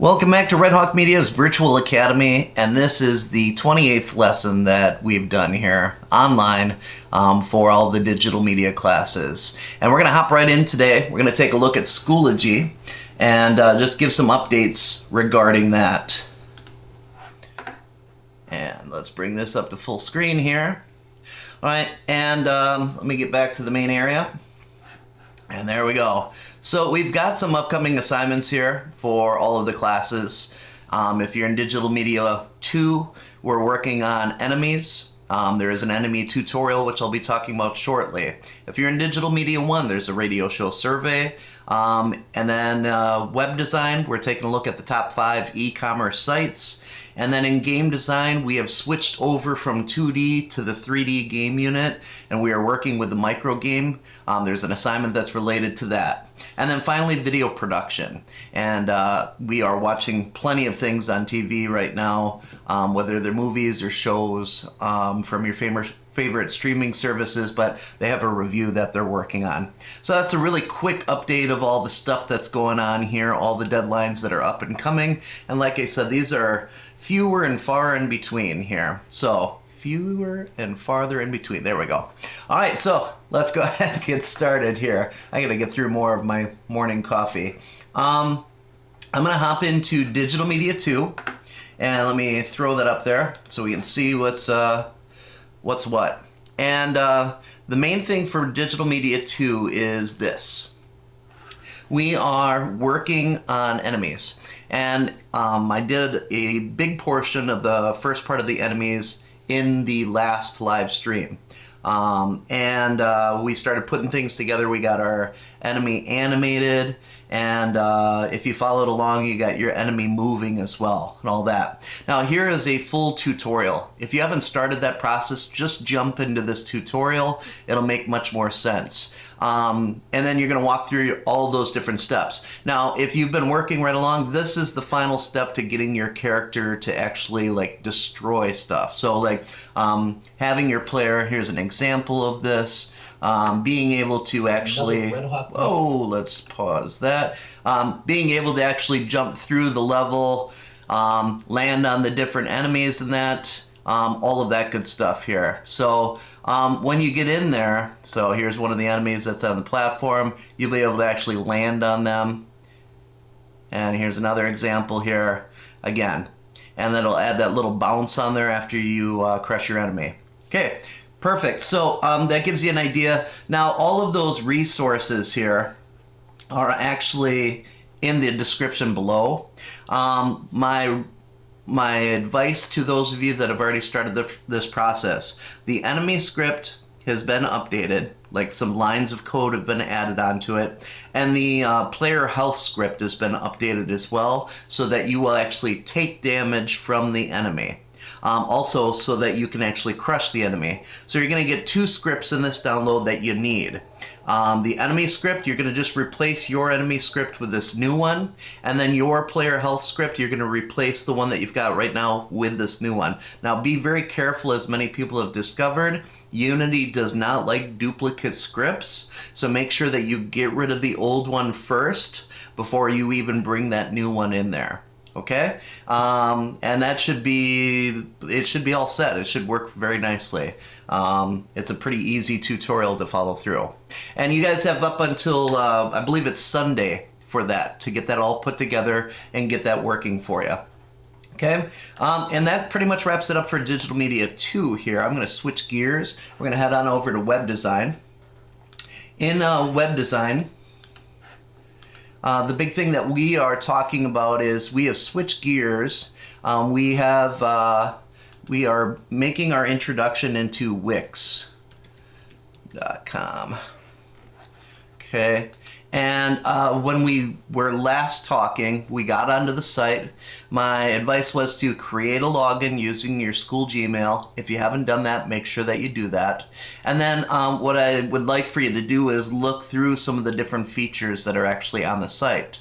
Welcome back to Red Hawk Media's Virtual Academy, and this is the 28th lesson that we've done here online for all the digital media classes. And we're going to hop right in today. We're going to take a look at Schoology and just give some updates regarding that. And let's bring this up to full screen here. All right, and let me get back to the main area. And there we go. So we've got some upcoming assignments here for all of the classes. If you're in Digital Media 2, we're working on enemies. There is an enemy tutorial, which I'll be talking about shortly. If you're in Digital Media 1, there's a radio show survey. And then web design, we're taking a look at the top 5 e-commerce sites. And then in game design, we have switched over from 2D to the 3D game unit, and we are working with the MicroGame. There's an assignment that's related to that. And then finally, video production. And we are watching plenty of things on TV right now, whether they're movies or shows from your favorite streaming services, but they have a review that they're working on. So that's a really quick update of all the stuff that's going on here, all the deadlines that are up and coming. And like I said, these are fewer and far in between here. So fewer and farther in between. There we go. All right, so let's go ahead and get started here. I gotta get through more of my morning coffee. I'm gonna hop into Digital Media 2, and let me throw that up there so we can see what's what. And the main thing for Digital Media 2 is this. We are working on enemies. And I did a big portion of the first part of the enemies in the last live stream. And we started putting things together. We got our enemy animated, and if you followed along, you got your enemy moving as well, and all that. Now here is a full tutorial. If you haven't started that process, just jump into this tutorial. It'll make much more sense. And then you're going to walk through all those different steps. Now, if you've been working right along, this is the final step to getting your character to actually like destroy stuff. So like having your player, here's an example of this, being able to actually, oh, let's pause that. Being able to actually jump through the level, land on the different enemies and that. All of that good stuff here. So when you get in there, so here's one of the enemies that's on the platform, you'll be able to actually land on them. And here's another example here again. And then it'll add that little bounce on there after you crush your enemy. Okay, perfect. So that gives you an idea. Now all of those resources here are actually in the description below. My advice to those of you that have already started this process, the enemy script has been updated, like some lines of code have been added onto it, and the player health script has been updated as well, so that you will actually take damage from the enemy. Also, so that you can actually crush the enemy. So you're going to get 2 scripts in this download that you need. The enemy script, you're going to just replace your enemy script with this new one, and then your player health script, you're going to replace the one that you've got right now with this new one. Now be very careful, as many people have discovered, Unity does not like duplicate scripts, so make sure that you get rid of the old one first before you even bring that new one in there. Okay, and that should be, it should be all set. It should work very nicely. It's a pretty easy tutorial to follow through. And you guys have up until, I believe it's Sunday for that, to get that all put together and get that working for you. Okay, and that pretty much wraps it up for Digital Media 2 here. I'm going to switch gears. We're going to head on over to web design. In web design, the big thing that we are talking about is we have switched gears. We are making our introduction into Wix.com. Okay, and when we were last talking, we got onto the site. My advice was to create a login using your school Gmail. If you haven't done that, make sure that you do that. And then what I would like for you to do is look through some of the different features that are actually on the site.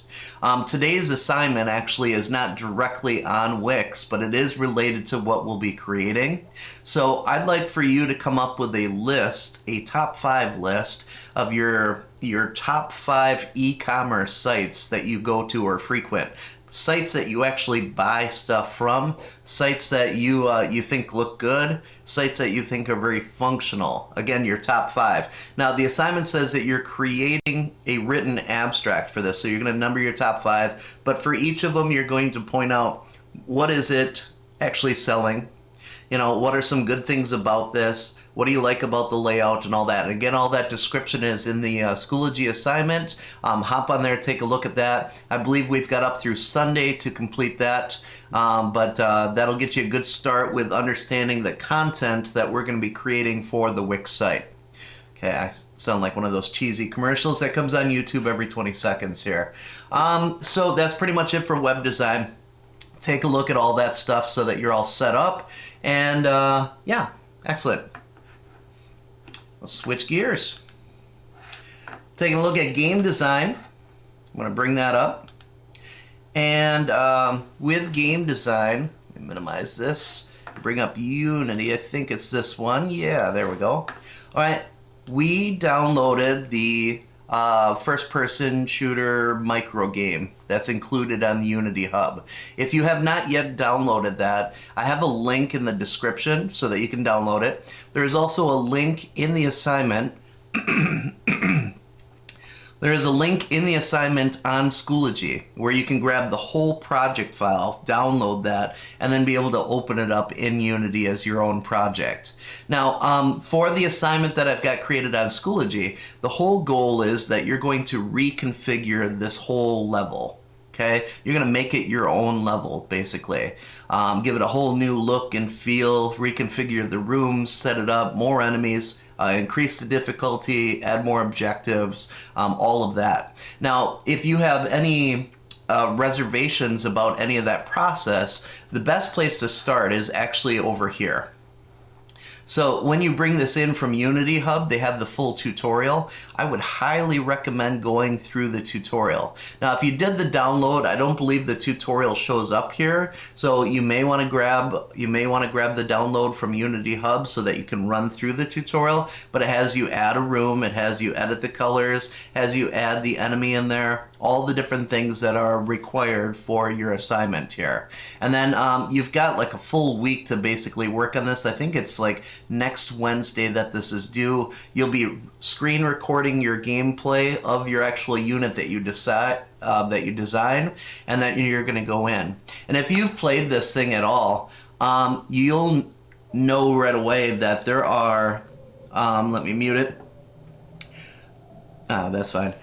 Today's assignment actually is not directly on Wix, but it is related to what we'll be creating. So I'd like for you to come up with a list, a top 5 list of your top 5 e-commerce sites that you go to or frequent. sites that you actually buy stuff from, sites that you think look good, sites that you think are very functional. Again, your top 5. Now, the assignment says that you're creating a written abstract for this, so you're going to number your top 5, but for each of them, you're going to point out what is it actually selling, you know, what are some good things about this, what do you like about the layout and all that. And again, all that description is in the Schoology assignment. Hop on there, take a look at that. I believe we've got up through Sunday to complete that, but that'll get you a good start with understanding the content that we're going to be creating for the Wix site. Okay, I sound like one of those cheesy commercials that comes on YouTube every 20 seconds here. So that's pretty much it for web design. Take a look at all that stuff so that you're all set up. And yeah, excellent. Let's switch gears. Taking a look at game design. I'm going to bring that up. And with game design, let me minimize this. Bring up Unity. I think it's this one. Yeah, there we go. All right. We downloaded the first-person shooter MicroGame that's included on the Unity Hub. If you have not yet downloaded that, I have a link in the description so that you can download it. There is also a link in the assignment. There is a link in the assignment on Schoology where you can grab the whole project file, download that, and then be able to open it up in Unity as your own project. Now, for the assignment that I've got created on Schoology, the whole goal is that you're going to reconfigure this whole level. Okay, you're going to make it your own level, basically. Give it a whole new look and feel, reconfigure the rooms, set it up, more enemies, increase the difficulty, add more objectives, all of that. Now, if you have any reservations about any of that process, the best place to start is actually over here. So when you bring this in from Unity Hub, they have the full tutorial. I would highly recommend going through the tutorial. Now, if you did the download, I don't believe the tutorial shows up here. So you may want to grab the download from Unity Hub so that you can run through the tutorial. But it has you add a room, it has you edit the colors, has you add the enemy in there, all the different things that are required for your assignment here. And then you've got like a full week to basically work on this. I think it's like next Wednesday that this is due. You'll be screen recording your gameplay of your actual unit that you decide that you design, and that you're going to go in. And if you've played this thing at all, you'll know right away that there are let me mute it. That's fine.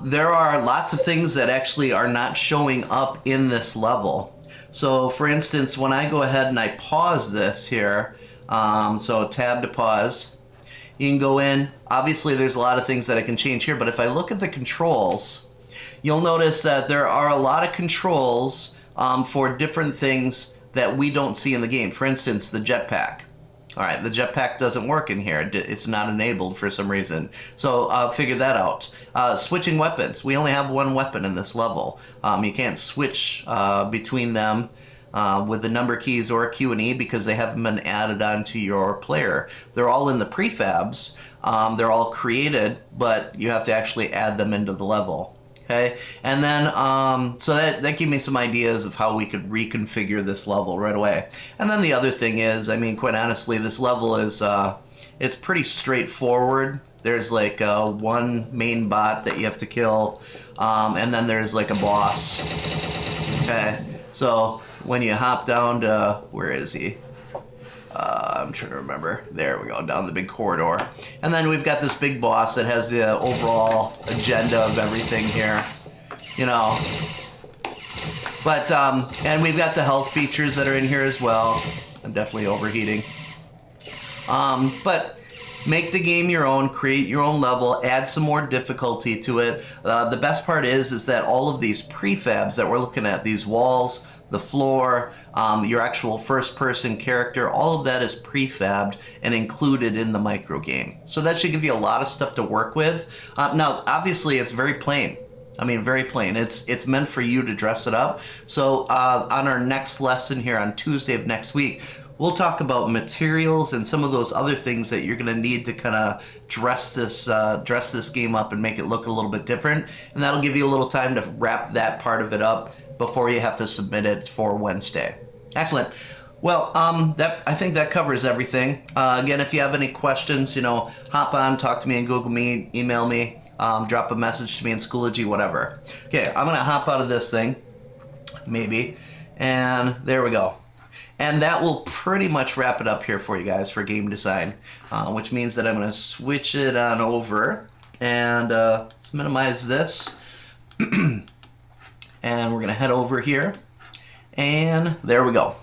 There are lots of things that actually are not showing up in this level. So for instance, when I go ahead and I pause this here, so tab to pause, you can go in. Obviously there's a lot of things that I can change here, but if I look at the controls, you'll notice that there are a lot of controls for different things that we don't see in the game. For instance, the jetpack. All right, the jetpack doesn't work in here. It's not enabled for some reason. So figure that out. Switching weapons. We only have one weapon in this level. You can't switch between them with the number keys or Q and E because they haven't been added onto your player. They're all in the prefabs. They're all created, but you have to actually add them into the level. Okay, and then so that gave me some ideas of how we could reconfigure this level right away. And then the other thing is, I mean, quite honestly, this level is it's pretty straightforward. There's like one main bot that you have to kill, and then there's like a boss. Okay, so when you hop down to, where is he? I'm trying to remember. There we go, down the big corridor. And then we've got this big boss that has the overall agenda of everything here, you know. But, and we've got the health features that are in here as well. I'm definitely overheating. But make the game your own, create your own level, add some more difficulty to it. The best part is that all of these prefabs that we're looking at, these walls, the floor, your actual first-person character, all of that is prefabbed and included in the microgame. So that should give you a lot of stuff to work with. Now, obviously, it's very plain. I mean, very plain. It's meant for you to dress it up. So on our next lesson here on Tuesday of next week, we'll talk about materials and some of those other things that you're going to need to kind of dress this game up and make it look a little bit different. And that'll give you a little time to wrap that part of it up before you have to submit it for Wednesday. Excellent. Well, I think that covers everything. Again, if you have any questions, hop on, talk to me in Google Meet, email me, drop a message to me in Schoology, whatever. Okay, I'm going to hop out of this thing, maybe, and there we go. And that will pretty much wrap it up here for you guys for game design, which means that I'm going to switch it on over, and let's minimize this, and we're going to head over here, and there we go.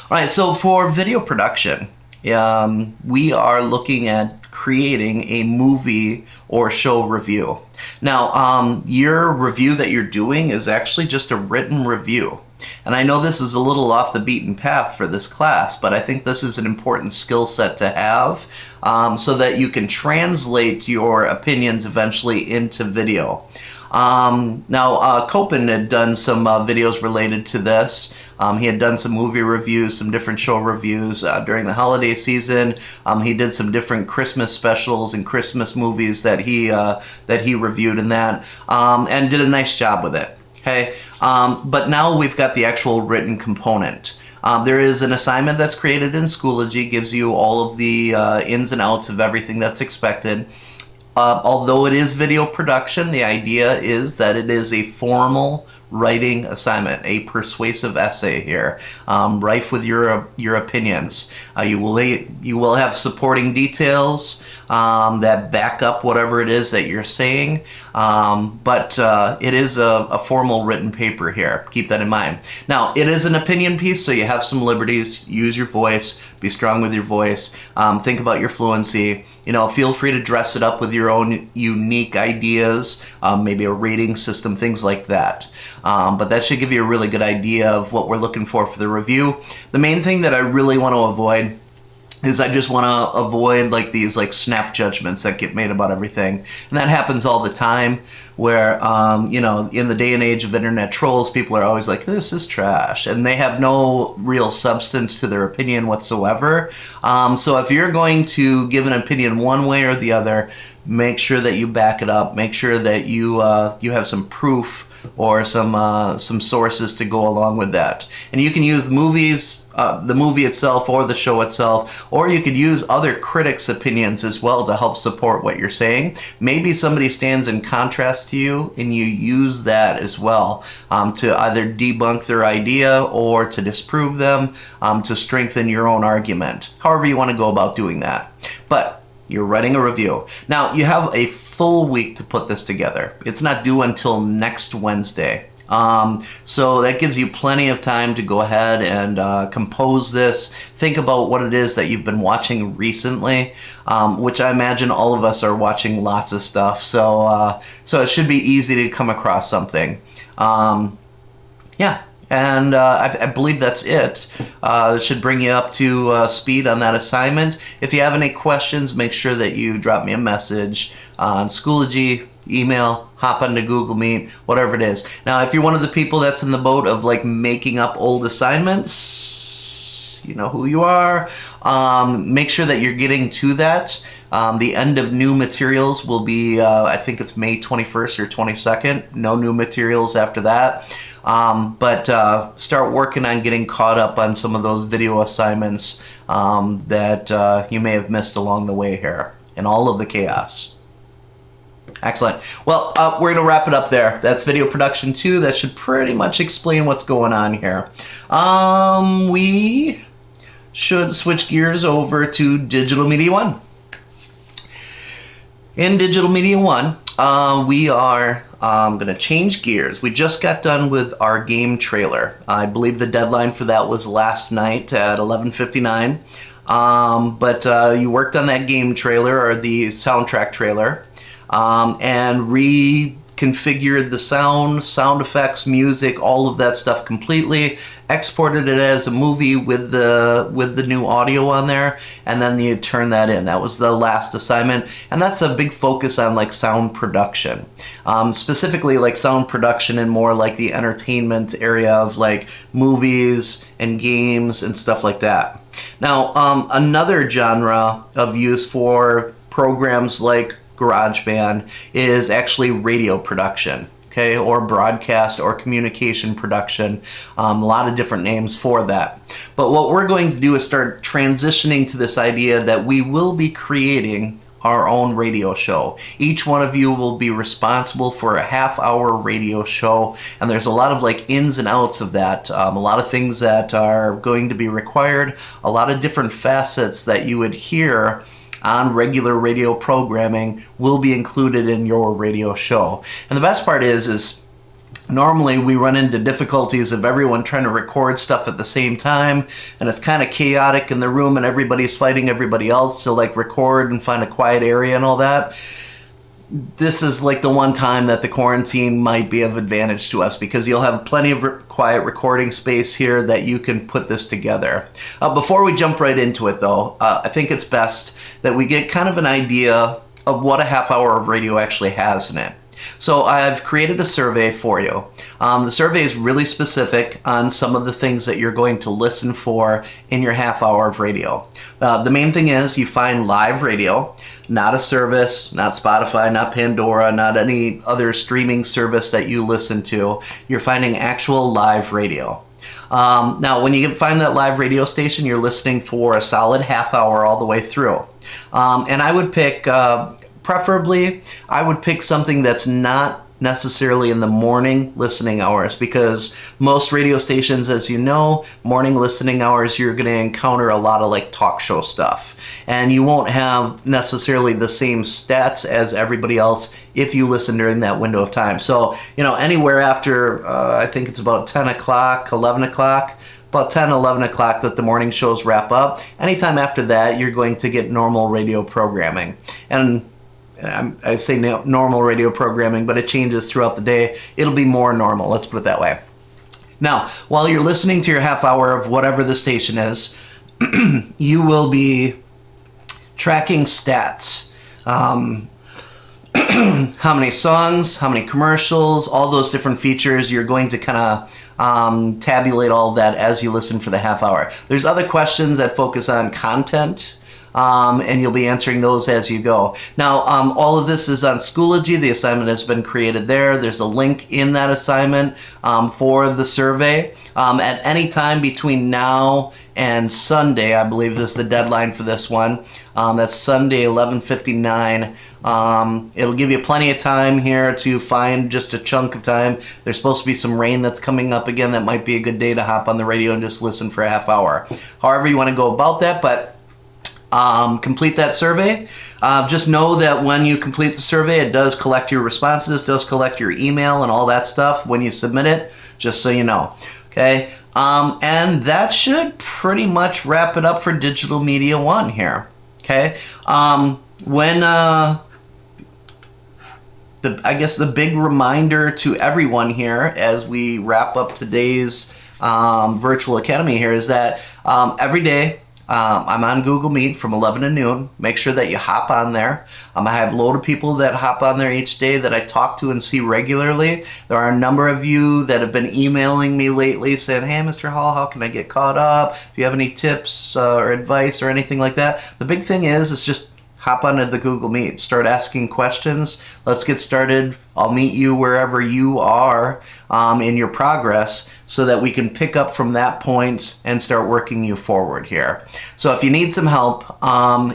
All right, so for video production, we are looking at creating a movie or show review. Now, your review that you're doing is actually just a written review. And I know this is a little off the beaten path for this class, but I think this is an important skill set to have so that you can translate your opinions eventually into video. Now, Copen had done some videos related to this. He had done some movie reviews, some different show reviews during the holiday season. He did some different Christmas specials and Christmas movies that he reviewed in that, and did a nice job with it. Okay, but now we've got the actual written component. There is an assignment that's created in Schoology, gives you all of the ins and outs of everything that's expected. Although it is video production, the idea is that it is a formal writing assignment, a persuasive essay here, rife with your opinions. You will have supporting details that back up whatever it is that you're saying, but it is a formal written paper here. Keep that in mind. Now, it is an opinion piece, so you have some liberties. Use your voice. Be strong with your voice. Think about your fluency. Feel free to dress it up with your own unique ideas, maybe a rating system, things like that. But that should give you a really good idea of what we're looking for the review. The main thing that I really want to avoid is I just want to avoid these snap judgments that get made about everything. And that happens all the time where, in the day and age of internet trolls, people are always like, this is trash. And they have no real substance to their opinion whatsoever. So if you're going to give an opinion one way or the other, make sure that you back it up. Make sure that you have some proof or some sources to go along with that. And you can use movies, the movie itself or the show itself, or you could use other critics' opinions as well to help support what you're saying. Maybe somebody stands in contrast to you and you use that as well to either debunk their idea or to disprove them, to strengthen your own argument. However you want to go about doing that. But you're writing a review. Now, you have a full week to put this together. It's not due until next Wednesday. So that gives you plenty of time to go ahead and compose this. Think about what it is that you've been watching recently, which I imagine all of us are watching lots of stuff. So it should be easy to come across something. Yeah. And I believe that's it. It should bring you up to speed on that assignment. If you have any questions, make sure that you drop me a message on Schoology, email, hop onto Google Meet, whatever it is. Now, if you're one of the people that's in the boat of making up old assignments, you know who you are. Make sure that you're getting to that. The end of new materials will be, I think it's May 21st or 22nd. No new materials after that. But start working on getting caught up on some of those video assignments that you may have missed along the way here in all of the chaos. Excellent. Well, we're going to wrap it up there. That's video production 2. That should pretty much explain what's going on here. We should switch gears over to Digital Media 1. In Digital Media 1, we are going to change gears. We just got done with our game trailer. I believe the deadline for that was last night at 11:59. But you worked on that game trailer, or the soundtrack trailer, and reconfigured the sound effects, music, all of that stuff completely. Exported it as a movie with the new audio on there, and then you turn that in. That was the last assignment, and that's a big focus on sound production, specifically sound production in more the entertainment area of movies and games and stuff like that. Now, another genre of use for programs like GarageBand is actually radio production, okay, or broadcast or communication production. A lot of different names for that. But what we're going to do is start transitioning to this idea that we will be creating our own radio show. Each one of you will be responsible for a half-hour radio show, and there's a lot of like ins and outs of that, a lot of things that are going to be required, a lot of different facets that you would hear on regular radio programming will be included in your radio show. And the best part is normally we run into difficulties of everyone trying to record stuff at the same time, and it's kind of chaotic in the room and everybody's fighting everybody else to like record and find a quiet area and all that. This is like the one time that the quarantine might be of advantage to us, because you'll have plenty of quiet recording space here that you can put this together. Before we jump right into it though, I think it's best that we get kind of an idea of what a half hour of radio actually has in it. So I've created a survey for you. The survey is really specific on some of the things that you're going to listen for in your half hour of radio. The main thing is you find live radio, not a service, not Spotify, not Pandora, not any other streaming service that you listen to. You're finding actual live radio. Now, when you find that live radio station, you're listening for a solid half hour all the way through. And I would pick... preferably, I would pick something that's not necessarily in the morning listening hours, because most radio stations, as you know, morning listening hours, you're going to encounter a lot of like talk show stuff, and you won't have necessarily the same stats as everybody else if you listen during that window of time. So, you know, anywhere after, I think it's about 10 o'clock, 11 o'clock, about 10, 11 o'clock that the morning shows wrap up. Anytime after that, you're going to get normal radio programming. And I say normal radio programming, but it changes throughout the day. It'll be more normal, let's put it that way. Now, while you're listening to your half hour of whatever the station is, you will be tracking stats. How many songs, how many commercials, all those different features. You're going to kind of tabulate all of that as you listen for the half hour. There's other questions that focus on content, and you'll be answering those as you go. Now, all of this is on Schoology. The assignment has been created there. There's a link in that assignment for the survey. At any time between now and Sunday, I believe is the deadline for this one. That's Sunday, 11:59. It'll give you plenty of time here to find just a chunk of time. There's supposed to be some rain that's coming up again. That might be a good day to hop on the radio and just listen for a half hour. However you want to go about that, but complete that survey. Just know that when you complete the survey, it does collect your responses, does collect your email and all that stuff when you submit it, just so you know. Okay, and that should pretty much wrap it up for Digital Media 1 here. Okay, I guess the big reminder to everyone here as we wrap up today's virtual academy here is that every day, I'm on Google Meet from 11 to noon. Make sure that you hop on there. I have a load of people that hop on there each day that I talk to and see regularly. There are a number of you that have been emailing me lately saying, hey, Mr. Hall, how can I get caught up? If you have any tips or advice or anything like that. The big thing is just hop onto the Google Meet. Start asking questions. Let's get started. I'll meet you wherever you are in your progress so that we can pick up from that point and start working you forward here. So if you need some help,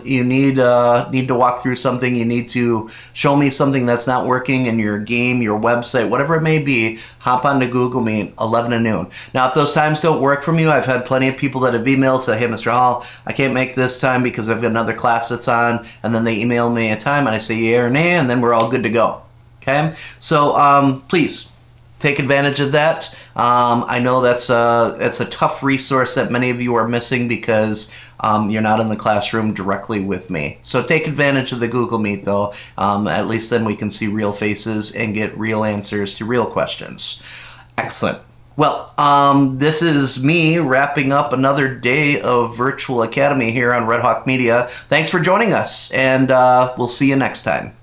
you need to walk through something, you need to show me something that's not working in your game, your website, whatever it may be, hop onto Google Meet 11 to noon. Now, if those times don't work from you, I've had plenty of people that have emailed, say, hey, Mr. Hall, I can't make this time because I've got another class that's on, and then they email me a time and I say yeah or nay, and then we're all good to go. Okay, so please take advantage of that. I know that's a tough resource that many of you are missing because you're not in the classroom directly with me. So take advantage of the Google Meet though. At least then we can see real faces and get real answers to real questions. Excellent. Well, this is me wrapping up another day of Virtual Academy here on Red Hawk Media. Thanks for joining us, and we'll see you next time.